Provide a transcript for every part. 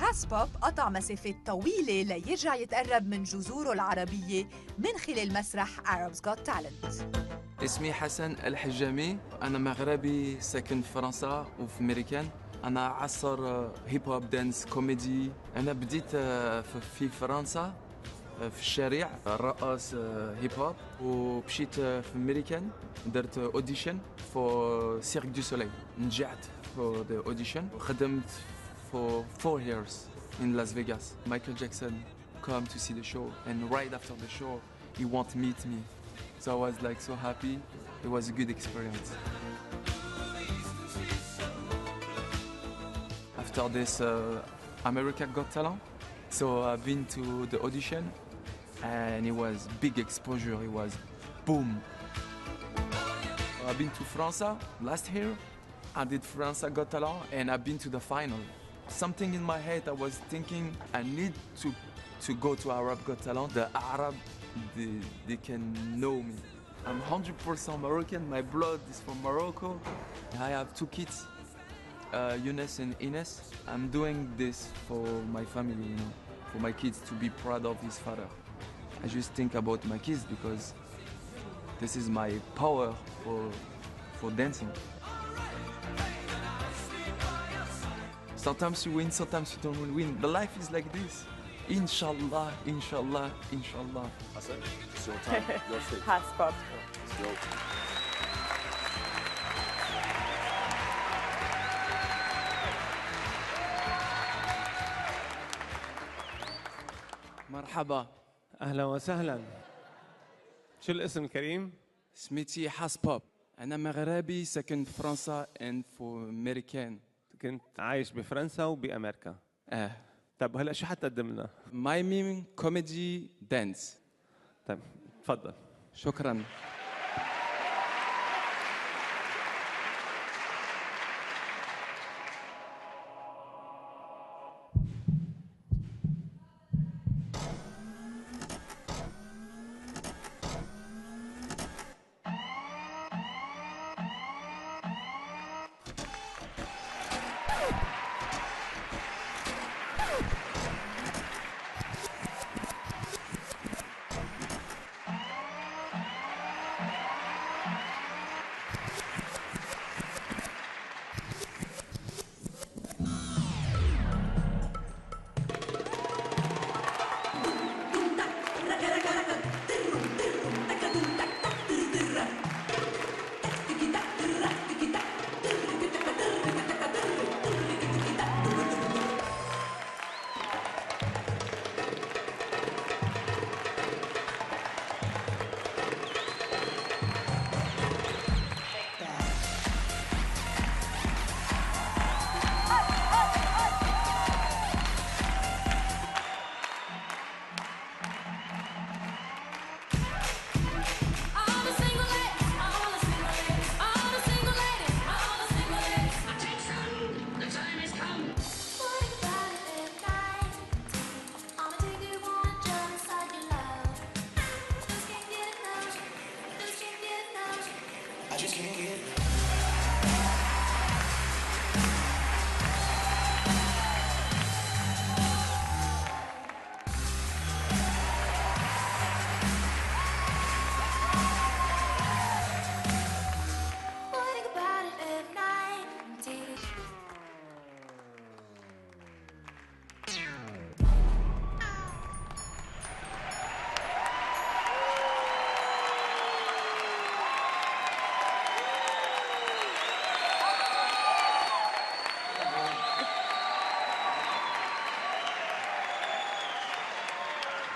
هاسبوب قطع مسافات طويلة ليرجع يتقرب من جذوره العربية من خلال مسرح Arabs Got Talent. اسمي حسن الحجامي، أنا مغربي ساكن في فرنسا وفي أمريكان. أنا عصر هيب هوب دانس كوميدي. أنا بديت في فرنسا في الشارع الرقص هيب هوب، ومشيت في أمريكان درت اوديشن في سيرك دو سوليل. نجحت في the audition وخدمت for 4 years in Las Vegas. Michael Jackson come to see the show, and right after the show he want to meet me. So I was like so happy. It was a good experience. After this America Got Talent, so I've been to the audition and it was big exposure. It was boom. I've been to France last year. I did France Got Talent and I've been to the final. Something in my head, I was thinking I need to go to Arab Got Talent. The Arab, they can know me. I'm 100% Moroccan. My blood is from Morocco. I have 2 kids, Younes and Ines. I'm doing this for my family, you know, for my kids to be proud of his father. I just think about my kids because this is my power for dancing. Sometimes you win, sometimes you don't win. The life is like this. Inshallah, inshallah, inshallah. Hassan, it's your time. Your stage. Hotspot. Let's go. مرحبا. أهلا وسهلا. شو الاسم الكريم؟ سميتي حاسبوب. أنا مغربي ساكن في فرنسا and في أمريكان. كنت عايش بفرنسا وبأمريكا. طيب هلا شو حتقدم لنا؟ مايميم كوميدي دانس. طيب تفضل. شكرا.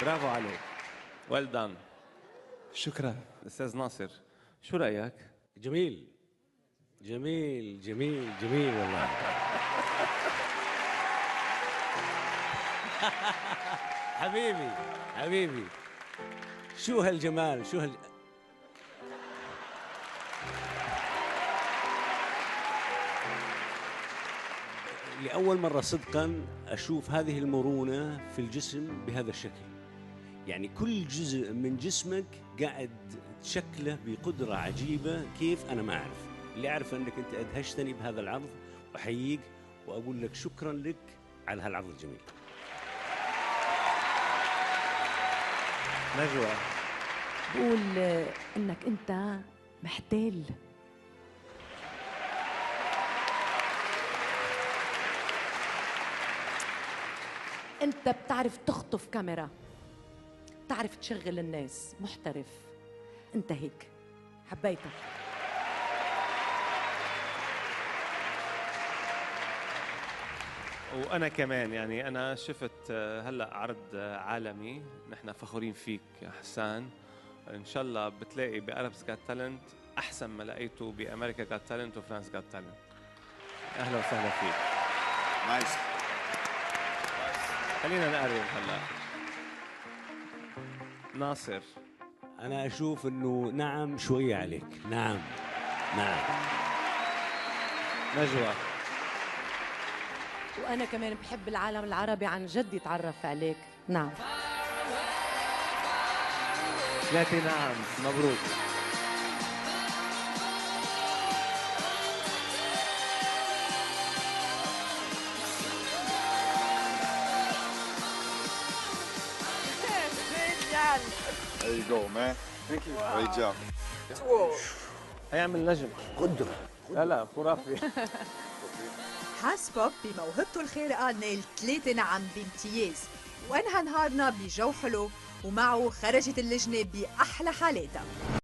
برافو عليك. ويل دان. شكرا. أستاذ ناصر شو رأيك؟ جميل جميل جميل جميل والله. حبيبي حبيبي، شو هالجمال، شو لأول مرة صدقاً أشوف هذه المرونة في الجسم بهذا الشكل. يعني كل جزء من جسمك قاعد تشكله بقدرة عجيبة. كيف أنا ما أعرف. اللي أعرف أنك أنت أدهشتني بهذا العرض، وأحييك وأقول لك شكراً لك على هالعرض الجميل. نجوى. بقول انك انت محتال. انت بتعرف تخطف كاميرا، بتعرف تشغل الناس، محترف. انت هيك حبيتك. وانا كمان يعني انا شفت هلا عرض عالمي، نحن فخورين فيك يا حسان. ان شاء الله بتلاقي بأربس جات تالنت احسن ما لقيته بامريكا جات تالنت وفرانس جات تالنت. اهلا وسهلا فيك. نايس. خلينا نقرب هلا. ناصر. انا اشوف انه نعم شويه عليك. نعم نعم. نجوى. وانا كمان بحب العالم العربي عن جد يتعرف عليك. نعم. 3 نعم. مبروك. There you go, man. Thank you. Great job. هيعمل نجم. قدره. لا خرافي. حاس بوب بموهبته الخارقة نال 3 نعم بامتياز، وأنهى نهارنا بجو حلو، ومعه خرجت اللجنة بأحلى حالاتها.